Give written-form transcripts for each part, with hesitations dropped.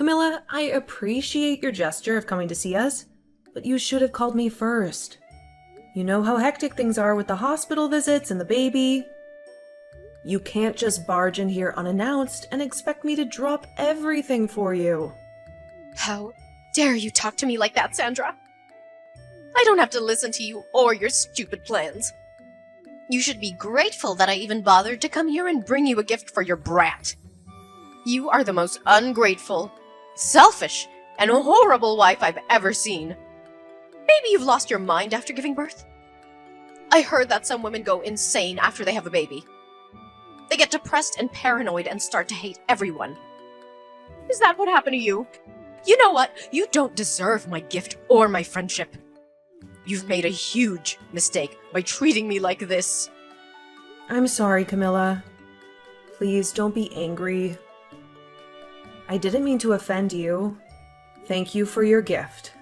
Camilla, I appreciate your gesture of coming to see us, but you should have called me first. You know how hectic things are with the hospital visits and the baby. You can't just barge in here unannounced and expect me to drop everything for you. How dare you talk to me like that, Sandra? I don't have to listen to you or your stupid plans. You should be grateful that I even bothered to come here and bring you a gift for your brat. You are the most ungrateful, selfish, and horrible wife I've ever seen. Maybe you've lost your mind after giving birth? I heard that some women go insane after they have a baby. They get depressed and paranoid and start to hate everyone. Is that what happened to you? You know what? You don't deserve my gift or my friendship. You've made a huge mistake by treating me like this. I'm sorry, Camilla. Please don't be angry. I didn't mean to offend you. Thank you for your gift.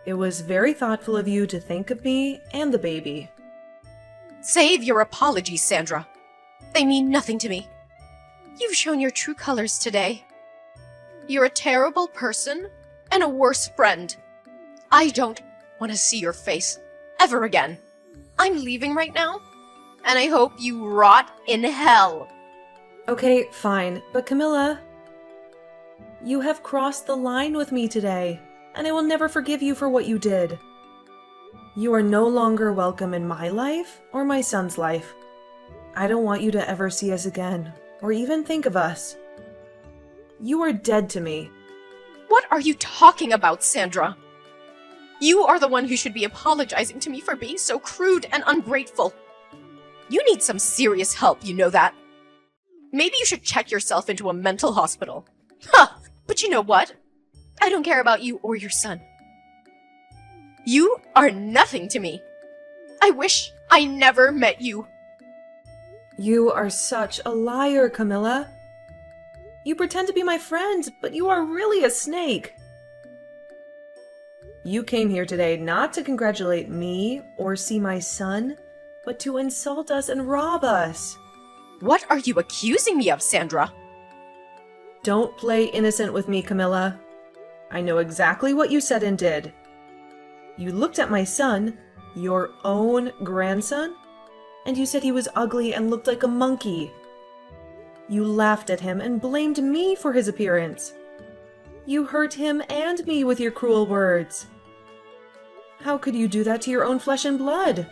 It was very thoughtful of you to think of me and the baby. Save your apologies, Sandra. They mean nothing to me. You've shown your true colors today. You're a terrible person and a worse friend. I don't want to see your face ever again. I'm leaving right now, and I hope you rot in hell. Okay, fine, but Camilla, you have crossed the line with me today, and I will never forgive you for what you did. You are no longer welcome in my life or my son's life. I don't want you to ever see us again, or even think of us. You are dead to me. What are you talking about, Sandra? You are the one who should be apologizing to me for being so crude and ungrateful. You need some serious help, you know that. Maybe you should check yourself into a mental hospital. Huh, but you know what? I don't care about you or your son. You are nothing to me. I wish I never met you. You are such a liar, Camilla. You pretend to be my friend, but you are really a snake. You came here today not to congratulate me or see my son, but to insult us and rob us. What are you accusing me of, Sandra? Don't play innocent with me, Camilla. I know exactly what you said and did. You looked at my son, your own grandson, and you said he was ugly and looked like a monkey. You laughed at him and blamed me for his appearance. You hurt him and me with your cruel words. How could you do that to your own flesh and blood?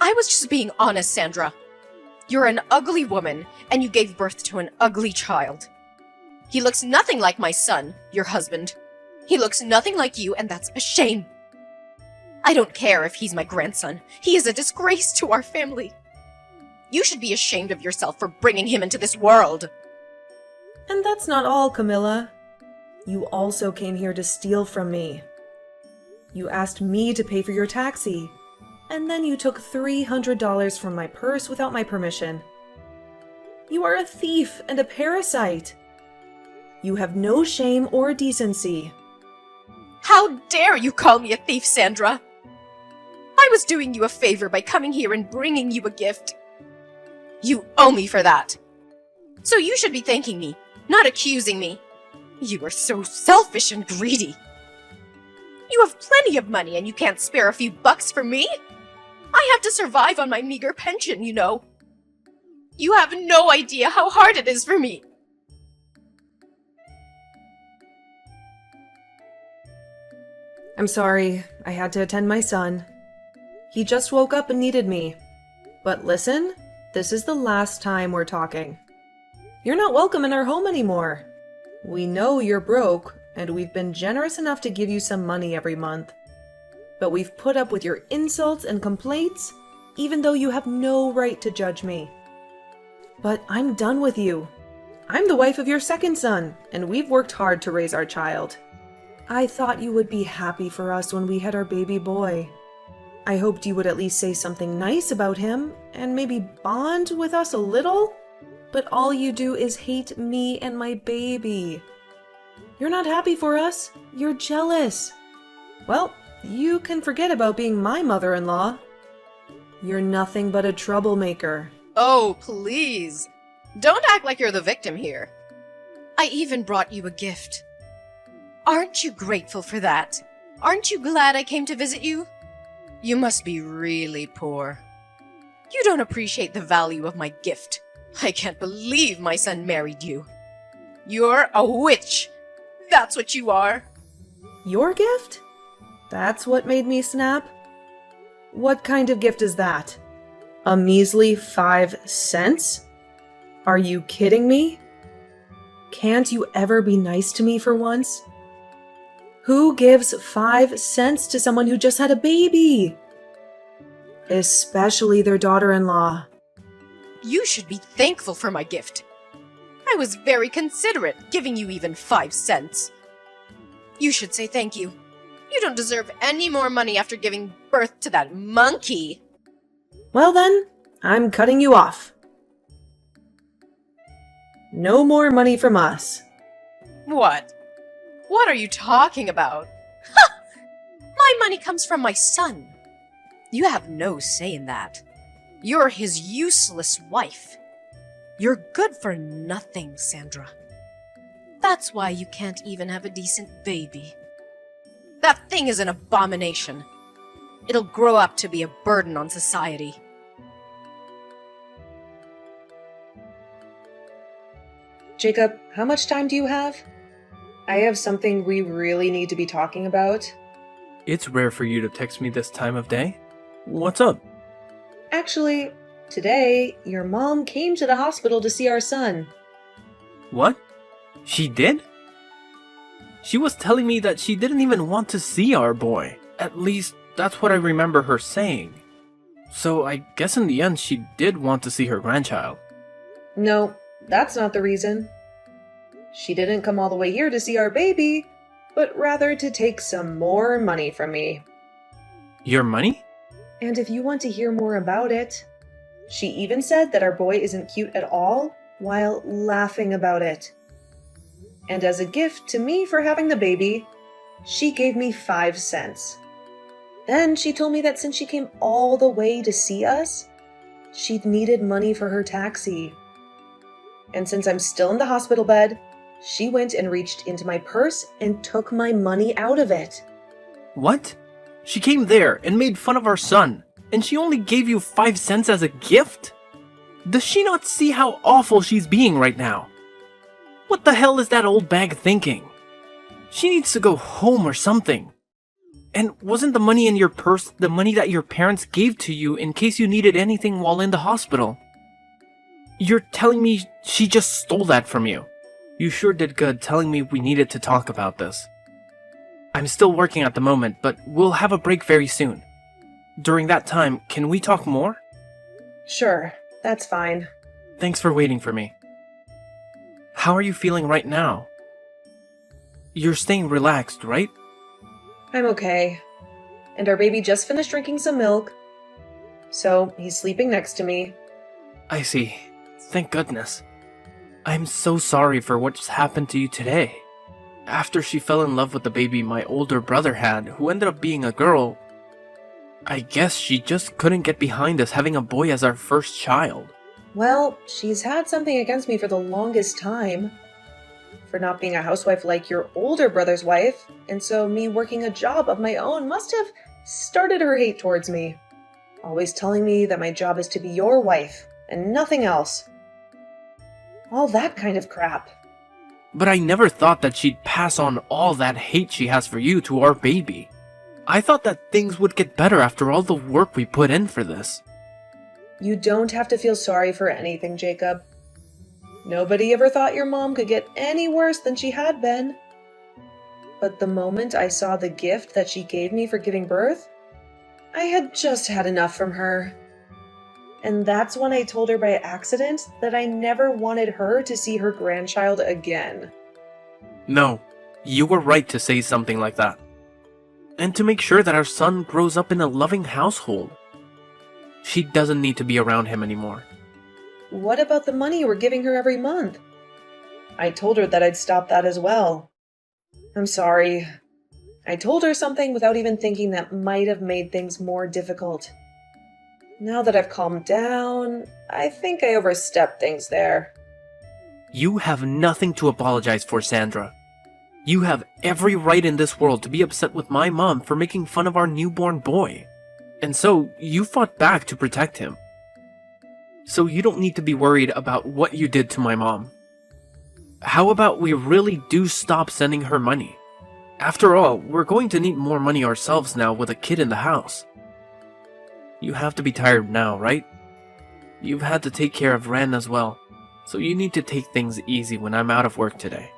I was just being honest, Sandra. You're an ugly woman, and you gave birth to an ugly child. He looks nothing like my son, your husband. He looks nothing like you, and that's a shame. I don't care if he's my grandson. He is a disgrace to our family. You should be ashamed of yourself for bringing him into this world. And that's not all, Camilla. You also came here to steal from me. You asked me to pay for your taxi, and then you took $300 from my purse without my permission. You are a thief and a parasite. You have no shame or decency. How dare you call me a thief, Sandra? I was doing you a favor by coming here and bringing you a gift. You owe me for that. So you should be thanking me, not accusing me. You are so selfish and greedy. You have plenty of money and you can't spare a few bucks for me? I have to survive on my meager pension, you know. You have no idea how hard it is for me. I'm sorry, I had to attend my son. He just woke up and needed me. But listen, this is the last time we're talking. You're not welcome in our home anymore. We know you're broke, and we've been generous enough to give you some money every month. But we've put up with your insults and complaints, even though you have no right to judge me. But I'm done with you. I'm the wife of your second son, and we've worked hard to raise our child. I thought you would be happy for us when we had our baby boy. I hoped you would at least say something nice about him, and maybe bond with us a little. But all you do is hate me and my baby. You're not happy for us. You're jealous. Well, you can forget about being my mother-in-law. You're nothing but a troublemaker. Oh, please. Don't act like you're the victim here. I even brought you a gift. Aren't you grateful for that? Aren't you glad I came to visit you? You must be really poor. You don't appreciate the value of my gift. I can't believe my son married you. You're a witch. That's what you are. Your gift? That's what made me snap? What kind of gift is that? A measly 5 cents? Are you kidding me? Can't you ever be nice to me for once? Who gives 5 cents to someone who just had a baby? Especially their daughter-in-law. You should be thankful for my gift. I was very considerate, giving you even 5 cents. You should say thank you. You don't deserve any more money after giving birth to that monkey. Well then, I'm cutting you off. No more money from us. What? What are you talking about? Ha! My money comes from my son. You have no say in that. You're his useless wife. You're good for nothing, Sandra. That's why you can't even have a decent baby. That thing is an abomination. It'll grow up to be a burden on society. Jacob, how much time do you have? I have something we really need to be talking about. It's rare for you to text me this time of day. What's up? Actually, today, your mom came to the hospital to see our son. What? She did? She was telling me that she didn't even want to see our boy. At least, that's what I remember her saying. So I guess in the end she did want to see her grandchild. No, that's not the reason. She didn't come all the way here to see our baby, but rather to take some more money from me. Your money? And if you want to hear more about it, she even said that our boy isn't cute at all, while laughing about it. And as a gift to me for having the baby, she gave me 5 cents. Then she told me that since she came all the way to see us, she'd needed money for her taxi. And since I'm still in the hospital bed, she went and reached into my purse and took my money out of it. What? She came there and made fun of our son, and she only gave you 5 cents as a gift? Does she not see how awful she's being right now? What the hell is that old bag thinking? She needs to go home or something. And wasn't the money in your purse the money that your parents gave to you in case you needed anything while in the hospital? You're telling me she just stole that from you? You sure did good telling me we needed to talk about this. I'm still working at the moment, but we'll have a break very soon. During that time, can we talk more? Sure, that's fine. Thanks for waiting for me. How are you feeling right now? You're staying relaxed, right? I'm okay. And our baby just finished drinking some milk, so he's sleeping next to me. I see. Thank goodness. I'm so sorry for what's happened to you today. After she fell in love with the baby my older brother had, who ended up being a girl, I guess she just couldn't get behind us having a boy as our first child. Well, she's had something against me for the longest time. For not being a housewife like your older brother's wife, and so me working a job of my own must have started her hate towards me. Always telling me that my job is to be your wife, and nothing else. All that kind of crap. But I never thought that she'd pass on all that hate she has for you to our baby. I thought that things would get better after all the work we put in for this. You don't have to feel sorry for anything, Jacob. Nobody ever thought your mom could get any worse than she had been. But the moment I saw the gift that she gave me for giving birth, I had just had enough from her. And that's when I told her by accident that I never wanted her to see her grandchild again. No, you were right to say something like that. And to make sure that our son grows up in a loving household. She doesn't need to be around him anymore. What about the money you were giving her every month? I told her that I'd stop that as well. I'm sorry. I told her something without even thinking that might have made things more difficult. Now that I've calmed down, I think I overstepped things there. You have nothing to apologize for, Sandra. You have every right in this world to be upset with my mom for making fun of our newborn boy. And so, you fought back to protect him. So you don't need to be worried about what you did to my mom. How about we really do stop sending her money? After all, we're going to need more money ourselves now with a kid in the house. You have to be tired now, right? You've had to take care of Ren as well, so you need to take things easy when I'm out of work today.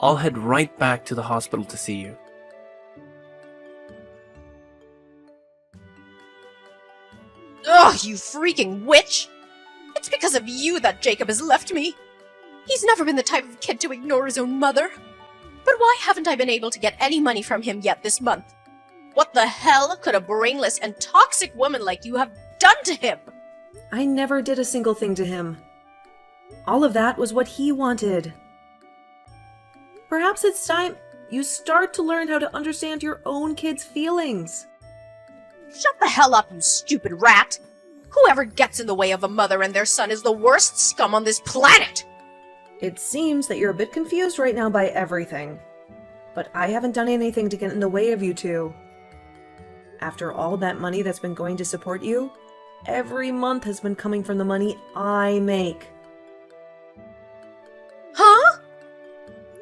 I'll head right back to the hospital to see you. Ugh, you freaking witch! It's because of you that Jacob has left me. He's never been the type of kid to ignore his own mother. But why haven't I been able to get any money from him yet this month? What the hell could a brainless and toxic woman like you have done to him? I never did a single thing to him. All of that was what he wanted. Perhaps it's time you start to learn how to understand your own kid's feelings. Shut the hell up, you stupid rat! Whoever gets in the way of a mother and their son is the worst scum on this planet! It seems that you're a bit confused right now by everything. But I haven't done anything to get in the way of you two. After all that money that's been going to support you, every month has been coming from the money I make. Huh?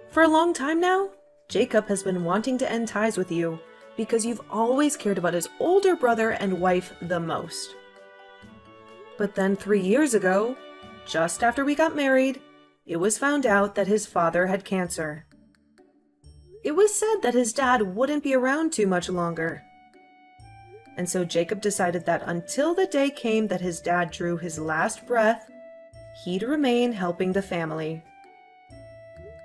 For a long time now, Jacob has been wanting to end ties with you because you've always cared about his older brother and wife the most. But then 3 years ago, just after we got married, it was found out that his father had cancer. It was said that his dad wouldn't be around too much longer. And so Jacob decided that until the day came that his dad drew his last breath, he'd remain helping the family.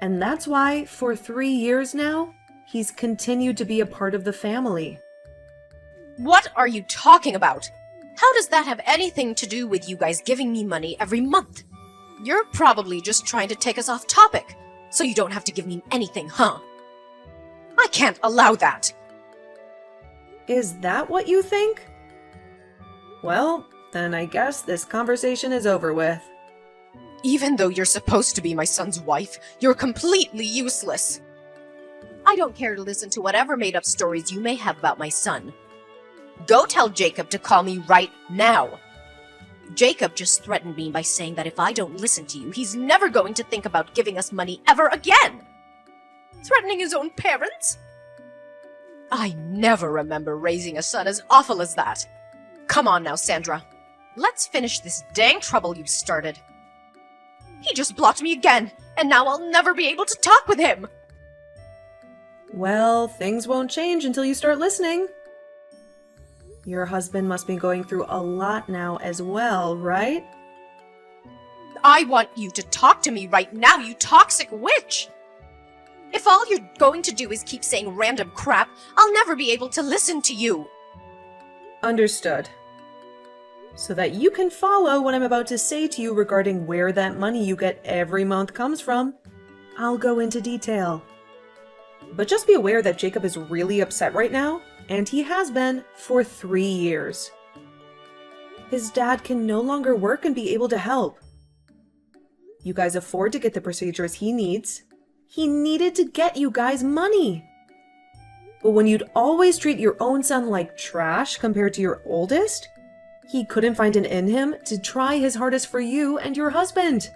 And that's why, for 3 years now, he's continued to be a part of the family. What are you talking about? How does that have anything to do with you guys giving me money every month? You're probably just trying to take us off topic, so you don't have to give me anything, huh? I can't allow that! Is that what you think? Well, then I guess this conversation is over with. Even though you're supposed to be my son's wife, you're completely useless. I don't care to listen to whatever made-up stories you may have about my son. Go tell Jacob to call me right now. Jacob just threatened me by saying that if I don't listen to you, he's never going to think about giving us money ever again. Threatening his own parents? I never remember raising a son as awful as that. Come on now, Sandra. Let's finish this dang trouble you started. He just blocked me again, and now I'll never be able to talk with him. Well, things won't change until you start listening. Your husband must be going through a lot now as well, right? I want you to talk to me right now, you toxic witch! If all you're going to do is keep saying random crap, I'll never be able to listen to you. Understood. So that you can follow what I'm about to say to you regarding where that money you get every month comes from, I'll go into detail. But just be aware that Jacob is really upset right now, and he has been for 3 years. His dad can no longer work and be able to help. You guys afford to get the procedures he needs. He needed to get you guys money. But when you'd always treat your own son like trash compared to your oldest, he couldn't find it in him to try his hardest for you and your husband.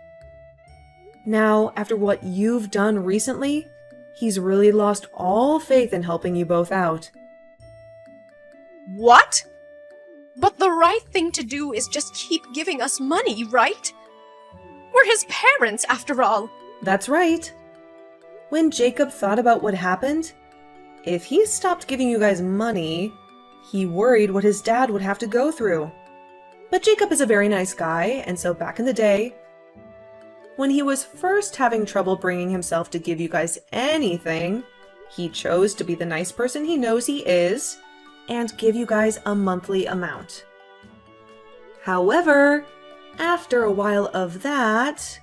Now, after what you've done recently, he's really lost all faith in helping you both out. What? But the right thing to do is just keep giving us money, right? We're his parents, after all. That's right. When Jacob thought about what happened, if he stopped giving you guys money, he worried what his dad would have to go through. But Jacob is a very nice guy, and so back in the day, when he was first having trouble bringing himself to give you guys anything, he chose to be the nice person he knows he is and give you guys a monthly amount. However, after a while of that,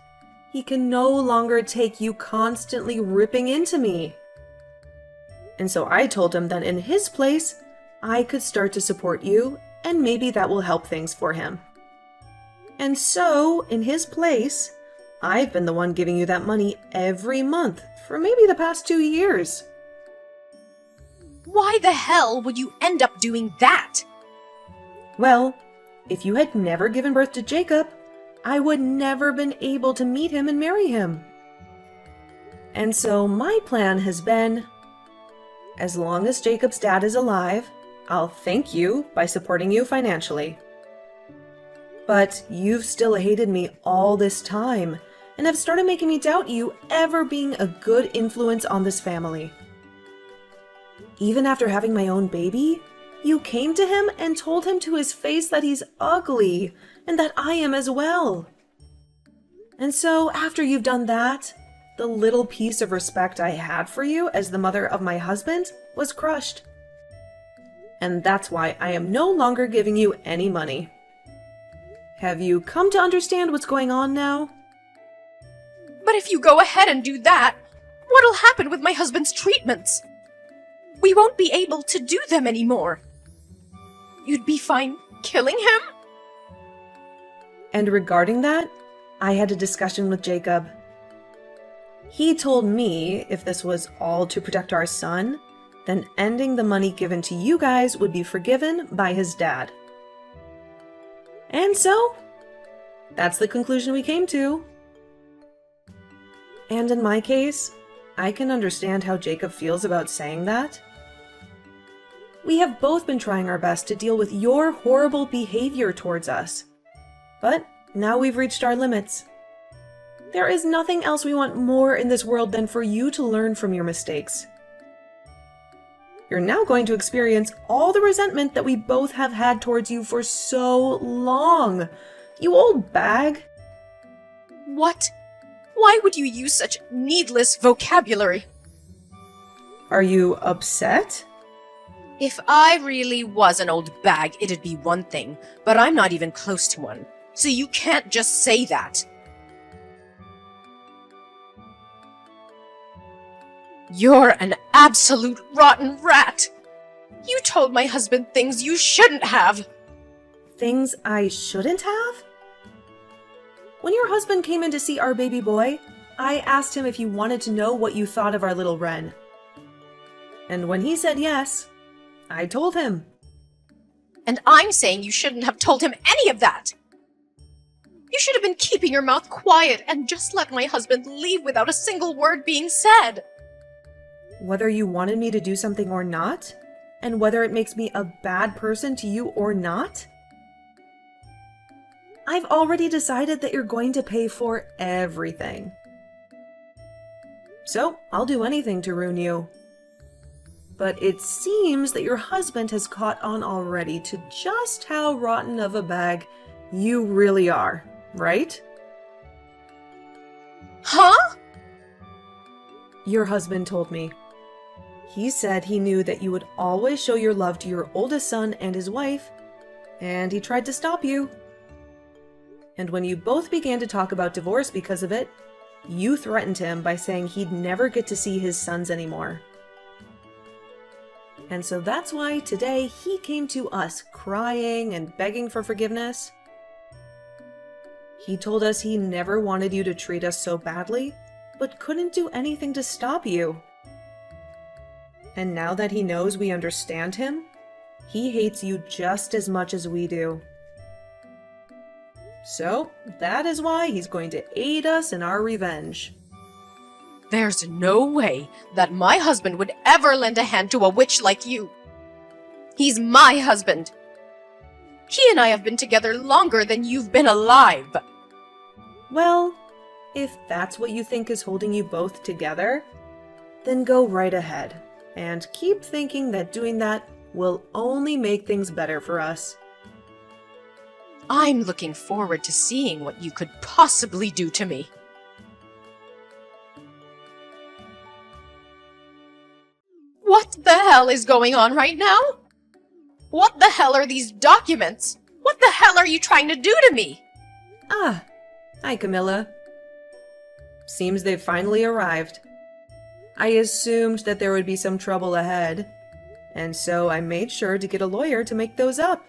he can no longer take you constantly ripping into me. And so I told him that in his place, I could start to support you, and maybe that will help things for him. And so, in his place, I've been the one giving you that money every month for maybe the past 2 years. Why the hell would you end up doing that? Well, if you had never given birth to Jacob, I would never been able to meet him and marry him. And so my plan has been, as long as Jacob's dad is alive, I'll thank you by supporting you financially. But you've still hated me all this time and have started making me doubt you ever being a good influence on this family. Even after having my own baby, you came to him and told him to his face that he's ugly and that I am as well. And so after you've done that, the little piece of respect I had for you as the mother of my husband was crushed. And that's why I am no longer giving you any money. Have you come to understand what's going on now? But if you go ahead and do that, what'll happen with my husband's treatments? We won't be able to do them anymore. You'd be fine killing him? And regarding that, I had a discussion with Jacob. He told me if this was all to protect our son, then ending the money given to you guys would be forgiven by his dad. And so, that's the conclusion we came to. And in my case, I can understand how Jacob feels about saying that. We have both been trying our best to deal with your horrible behavior towards us. But now we've reached our limits. There is nothing else we want more in this world than for you to learn from your mistakes. You're now going to experience all the resentment that we both have had towards you for so long. You old bag. What? Why would you use such needless vocabulary? Are you upset? If I really was an old bag, it'd be one thing, but I'm not even close to one. So you can't just say that. You're an absolute rotten rat! You told my husband things you shouldn't have! Things I shouldn't have? When your husband came in to see our baby boy, I asked him if he wanted to know what you thought of our little Wren. And when he said yes, I told him. And I'm saying you shouldn't have told him any of that! You should have been keeping your mouth quiet and just let my husband leave without a single word being said! Whether you wanted me to do something or not, and whether it makes me a bad person to you or not, I've already decided that you're going to pay for everything. So, I'll do anything to ruin you. But it seems that your husband has caught on already to just how rotten of a bag you really are, right? Huh? Your husband told me. He said he knew that you would always show your love to your oldest son and his wife, and he tried to stop you. And when you both began to talk about divorce because of it, you threatened him by saying he'd never get to see his sons anymore. And so that's why today he came to us crying and begging for forgiveness. He told us he never wanted you to treat us so badly, but couldn't do anything to stop you. And now that he knows we understand him, he hates you just as much as we do. So, that is why he's going to aid us in our revenge. There's no way that my husband would ever lend a hand to a witch like you. He's my husband. He and I have been together longer than you've been alive. Well, if that's what you think is holding you both together, then go right ahead and keep thinking that doing that will only make things better for us. I'm looking forward to seeing what you could possibly do to me. What the hell is going on right now? What the hell are these documents? What the hell are you trying to do to me? Ah, hi Camilla. Seems they've finally arrived. I assumed that there would be some trouble ahead, and so I made sure to get a lawyer to make those up.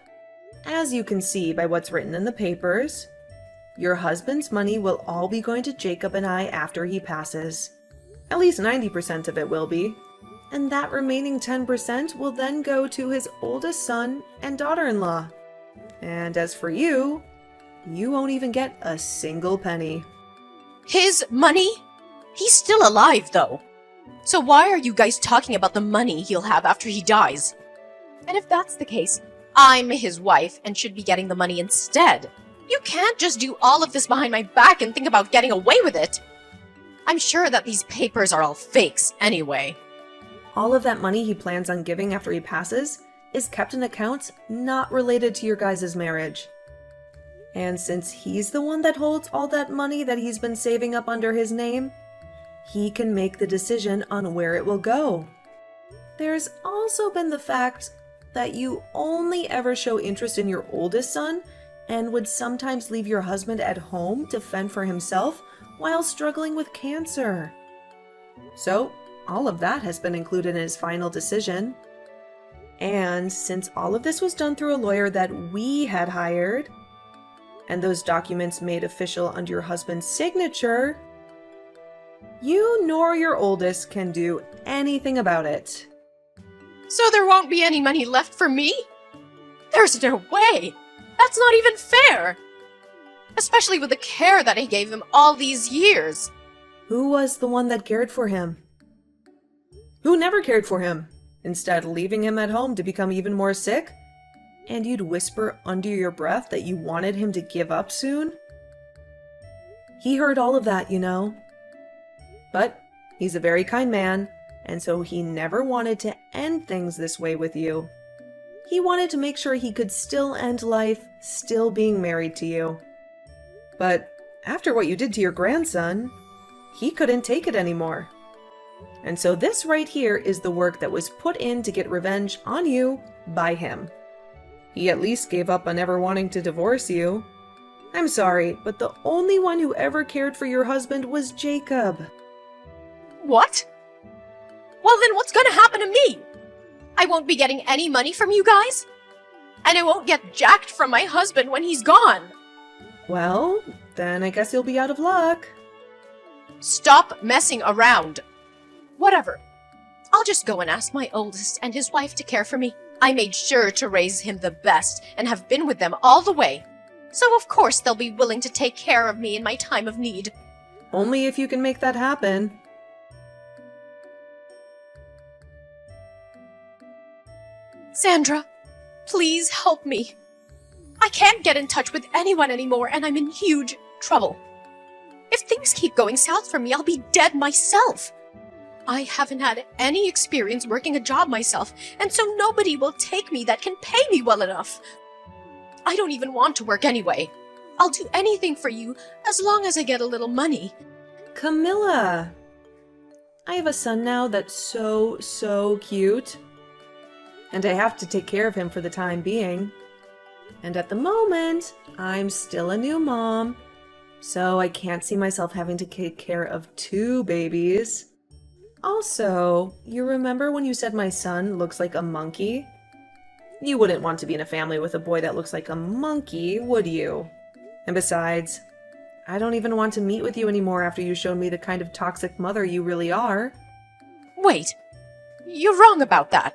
As you can see by what's written in the papers, Your husband's money will all be going to Jacob and I after he passes. At least 90% of it will be. And that remaining 10% will then go to his oldest son and daughter-in-law. And as for you, you won't even get a single penny. His money? He's still alive, though. So why are you guys talking about the money he'll have after he dies? And if that's the case, I'm his wife and should be getting the money instead. You can't just do all of this behind my back and think about getting away with it. I'm sure that these papers are all fakes anyway. All of that money he plans on giving after he passes is kept in accounts not related to your guys' marriage. And since he's the one that holds all that money that he's been saving up under his name, he can make the decision on where it will go. There's also been the fact that you only ever show interest in your oldest son and would sometimes leave your husband at home to fend for himself while struggling with cancer. So, all of that has been included in his final decision. And since all of this was done through a lawyer that we had hired, and those documents made official under your husband's signature, you nor your oldest can do anything about it. So there won't be any money left for me? There's no way! That's not even fair! Especially with the care that I gave him all these years. Who was the one that cared for him? Who never cared for him, instead leaving him at home to become even more sick? And you'd whisper under your breath that you wanted him to give up soon? He heard all of that, you know. But he's a very kind man, and so he never wanted to end things this way with you. He wanted to make sure he could still end life still being married to you. But after what you did to your grandson, he couldn't take it anymore. And so this right here is the work that was put in to get revenge on you by him. He at least gave up on ever wanting to divorce you. I'm sorry, but the only one who ever cared for your husband was Jacob. What? Well then what's gonna happen to me? I won't be getting any money from you guys? And I won't get jacked from my husband when he's gone. Well, then I guess you'll be out of luck. Stop messing around. Whatever. I'll just go and ask my oldest and his wife to care for me. I made sure to raise him the best and have been with them all the way. So of course they'll be willing to take care of me in my time of need. Only if you can make that happen. Sandra, please help me. I can't get in touch with anyone anymore and I'm in huge trouble. If things keep going south for me, I'll be dead myself. I haven't had any experience working a job myself, and so nobody will take me that can pay me well enough. I don't even want to work anyway. I'll do anything for you as long as I get a little money. Camilla! I have a son now that's so cute. And I have to take care of him for the time being. And at the moment, I'm still a new mom, so I can't see myself having to take care of 2 babies. Also, you remember when you said my son looks like a monkey? You wouldn't want to be in a family with a boy that looks like a monkey, would you? And besides, I don't even want to meet with you anymore after you showed me the kind of toxic mother you really are. Wait, you're wrong about that.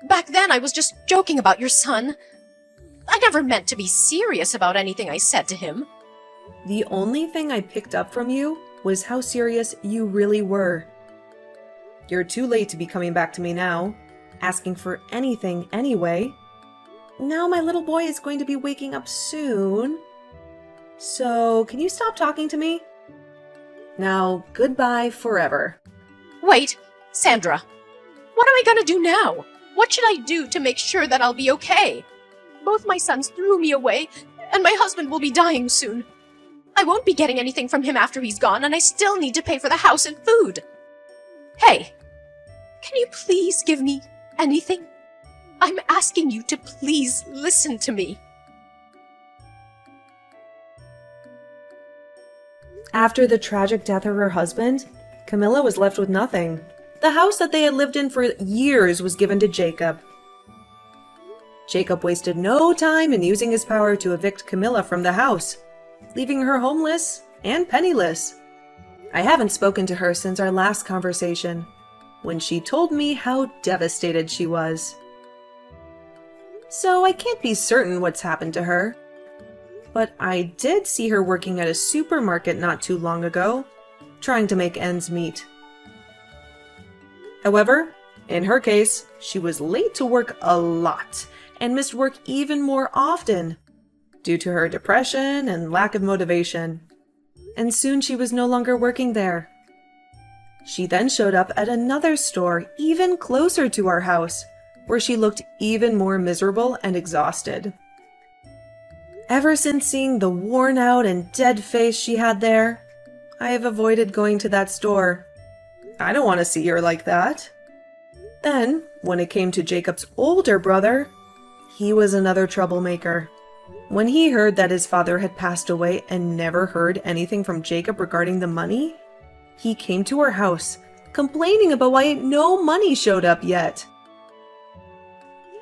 Back then I was just joking about your son. I never meant to be serious about anything I said to him. The only thing I picked up from you was how serious you really were. You're too late to be coming back to me now, asking for anything anyway. Now my little boy is going to be waking up soon. So, can you stop talking to me? Now, goodbye forever. Wait, Sandra. What am I gonna do now? What should I do to make sure that I'll be okay? Both my sons threw me away, and my husband will be dying soon. I won't be getting anything from him after he's gone, and I still need to pay for the house and food. Hey, can you please give me anything? I'm asking you to please listen to me. After the tragic death of her husband, Camilla was left with nothing. The house that they had lived in for years was given to Jacob. Jacob wasted no time in using his power to evict Camilla from the house, leaving her homeless and penniless. I haven't spoken to her since our last conversation, when she told me how devastated she was. So I can't be certain what's happened to her. But I did see her working at a supermarket not too long ago, trying to make ends meet. However, in her case, she was late to work a lot and missed work even more often due to her depression and lack of motivation. And soon she was no longer working there. She then showed up at another store even closer to our house, where she looked even more miserable and exhausted. Ever since seeing the worn out and dead face she had there, I have avoided going to that store. I don't want to see her like that. Then, when it came to Jacob's older brother, he was another troublemaker. When he heard that his father had passed away and never heard anything from Jacob regarding the money, he came to our house, complaining about why no money showed up yet.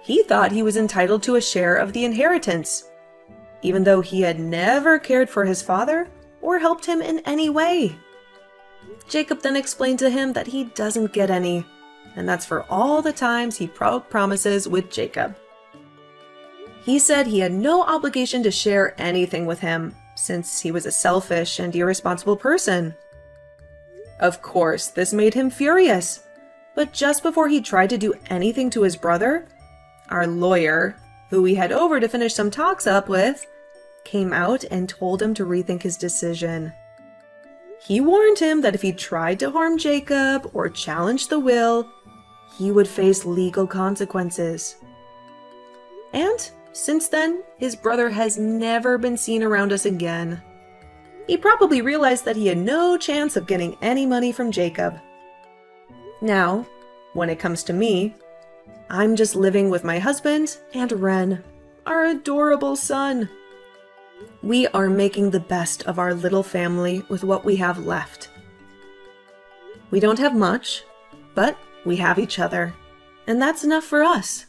He thought he was entitled to a share of the inheritance, even though he had never cared for his father or helped him in any way. Jacob then explained to him that he doesn't get any, and that's for all the times he broke promises with Jacob. He said he had no obligation to share anything with him, since he was a selfish and irresponsible person. Of course, this made him furious, but just before he tried to do anything to his brother, our lawyer, who we had over to finish some talks up with, came out and told him to rethink his decision. He warned him that if he tried to harm Jacob or challenge the will, he would face legal consequences. And since then, his brother has never been seen around us again. He probably realized that he had no chance of getting any money from Jacob. Now, when it comes to me, I'm just living with my husband and Ren, our adorable son. We are making the best of our little family with what we have left. We don't have much, but we have each other, and that's enough for us.